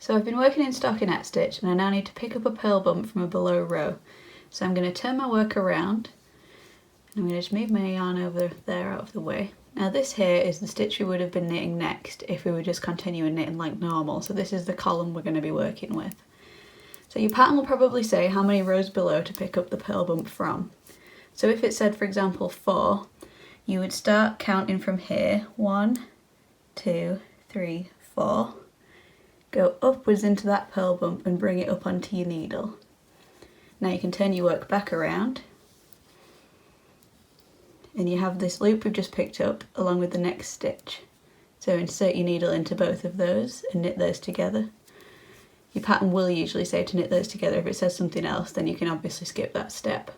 So I've been working in stockinette stitch and I now need to pick up a purl bump from a below row. So I'm going to turn my work around and I'm going to just move my yarn over there out of the way. Now this here is the stitch we would have been knitting next if we were just continuing knitting like normal. So this is the column we're going to be working with. So your pattern will probably say how many rows below to pick up the purl bump from. So if it said, for example, 4, you would start counting from here, 1, 2, 3, 4. Go upwards into that purl bump and bring it up onto your needle. Now you can turn your work back around and you have this loop we've just picked up along with the next stitch. So insert your needle into both of those and knit those together. Your pattern will usually say to knit those together. If it says something else, then you can obviously skip that step.